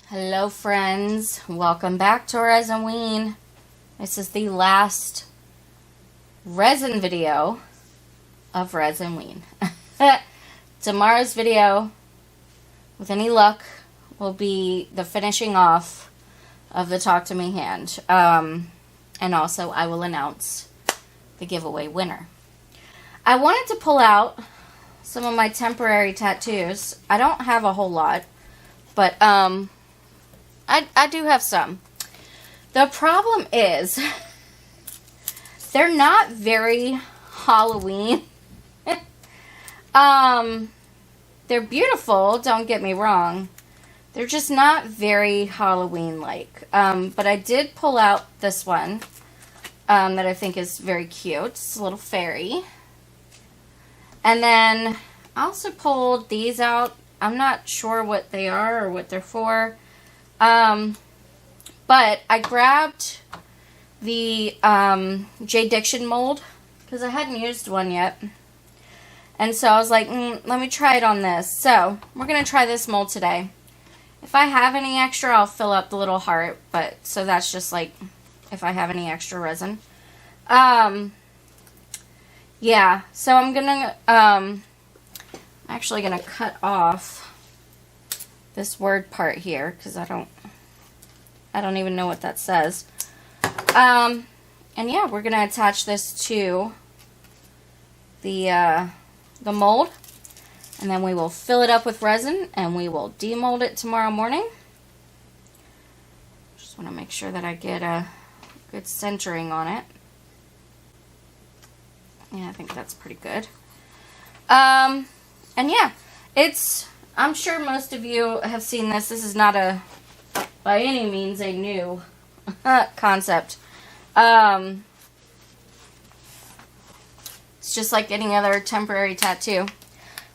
Hello friends, welcome back to Resinween. This is the last resin video of Resinween. Tomorrow's video, with any luck, will be the finishing off of the Talk to Me hand. And also I will announce the giveaway winner. I wanted to pull out some of my temporary tattoos. I don't have a whole lot, but I do have some. The problem is they're not very Halloween. They're beautiful, don't get me wrong. They're just not very Halloween-like. But I did pull out this one that I think is very cute. It's a little fairy. And then I also pulled these out. I'm not sure what they are or what they're for. But I grabbed the J. Diction mold because I hadn't used one yet. And so I was like, let me try it on this. So we're going to try this mold today. If I have any extra, I'll fill up the little heart. But so that's just like if I have any extra resin. Yeah, so I'm going to, actually going to cut off this word part here because I don't even know what that says. And yeah, we're gonna attach this to the mold, and then we will fill it up with resin and we will demold it tomorrow morning. Just want to make sure that I get a good centering on it. Yeah, I think that's pretty good. And yeah, I'm sure most of you have seen this. This is not by any means a new concept. It's just like any other temporary tattoo.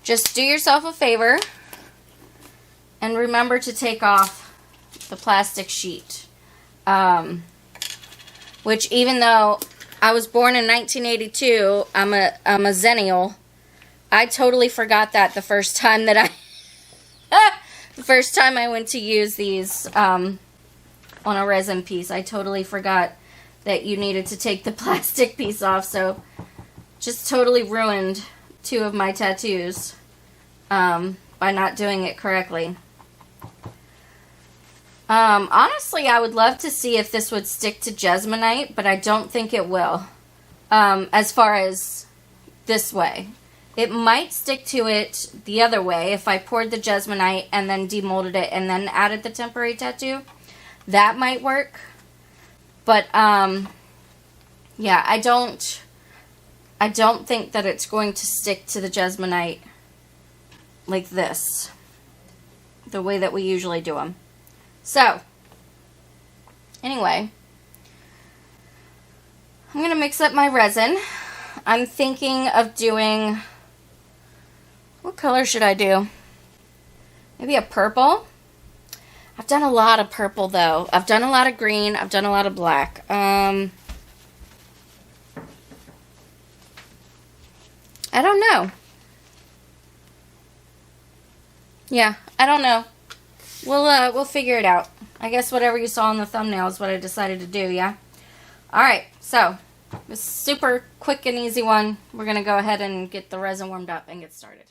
Just do yourself a favor and remember to take off the plastic sheet. Which, even though I was born in 1982, I'm a zennial. I totally forgot that the first time that I went to use these on a resin piece. I totally forgot that you needed to take the plastic piece off, so just totally ruined 2 of my tattoos by not doing it correctly. Honestly, I would love to see if this would stick to Jesmonite, but I don't think it will, as far as this way. It might stick to it the other way if I poured the Jesmonite and then demolded it and then added the temporary tattoo. That might work. But, yeah, I don't think that it's going to stick to the Jesmonite like this. The way that we usually do them. So, anyway, I'm going to mix up my resin. I'm thinking of doing... What color should I do? Maybe a purple? I've done a lot of purple, though. I've done a lot of green. I've done a lot of black. I don't know. Yeah, I don't know. We'll figure it out. I guess whatever you saw on the thumbnail is what I decided to do, yeah? Alright, so, this super quick and easy one. We're going to go ahead and get the resin warmed up and get started.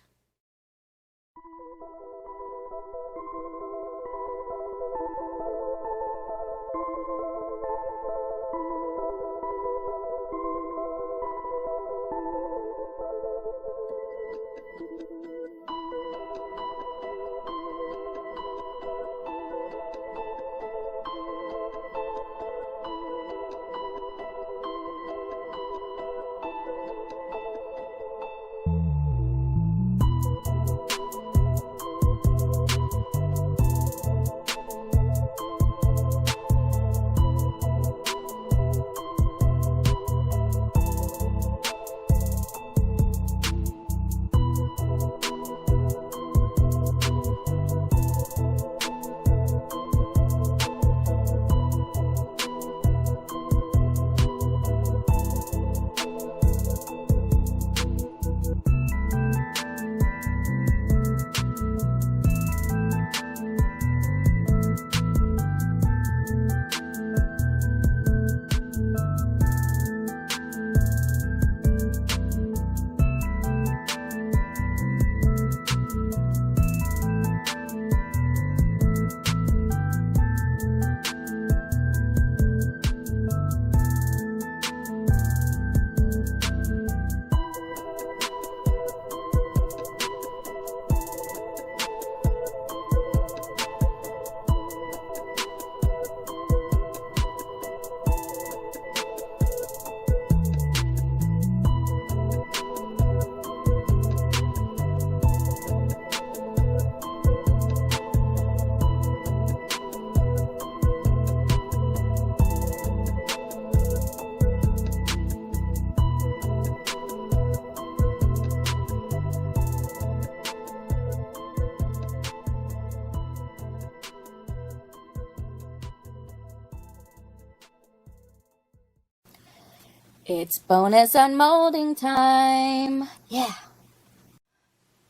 It's bonus unmolding time. Yeah.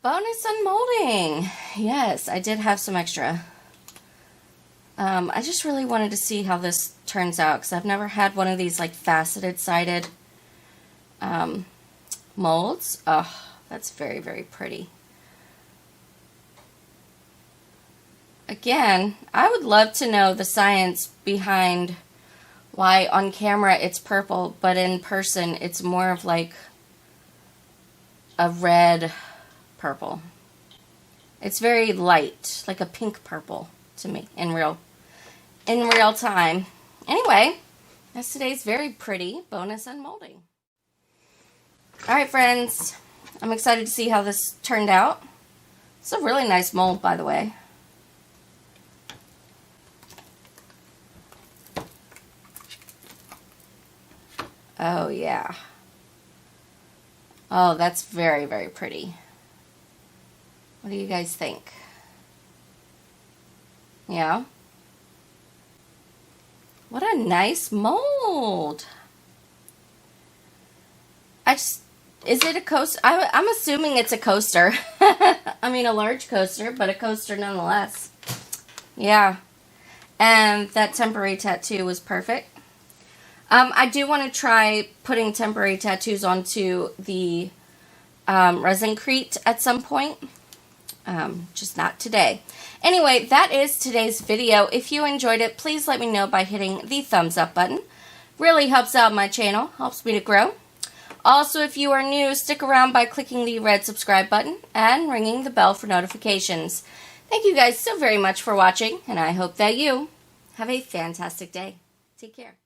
Bonus unmolding. Yes, I did have some extra. I just really wanted to see how this turns out because I've never had one of these like faceted sided molds. Oh, that's very, very pretty. Again, I would love to know the science behind why on camera it's purple, but in person it's more of like a red purple. It's very light, like a pink purple to me in real time. Anyway, that's today's very pretty bonus unmolding. Alright friends, I'm excited to see how this turned out. It's a really nice mold, by the way. Oh yeah. Oh, that's very, very pretty. What do you guys think? Yeah? What a nice mold. Is it a coaster? I'm assuming it's a coaster. I mean, a large coaster, but a coaster nonetheless. Yeah. And that temporary tattoo was perfect. I do want to try putting temporary tattoos onto the Resincrete at some point. Just not today. Anyway, that is today's video. If you enjoyed it, please let me know by hitting the thumbs up button. Really helps out my channel, helps me to grow. Also, if you are new, stick around by clicking the red subscribe button and ringing the bell for notifications. Thank you guys so very much for watching, and I hope that you have a fantastic day. Take care.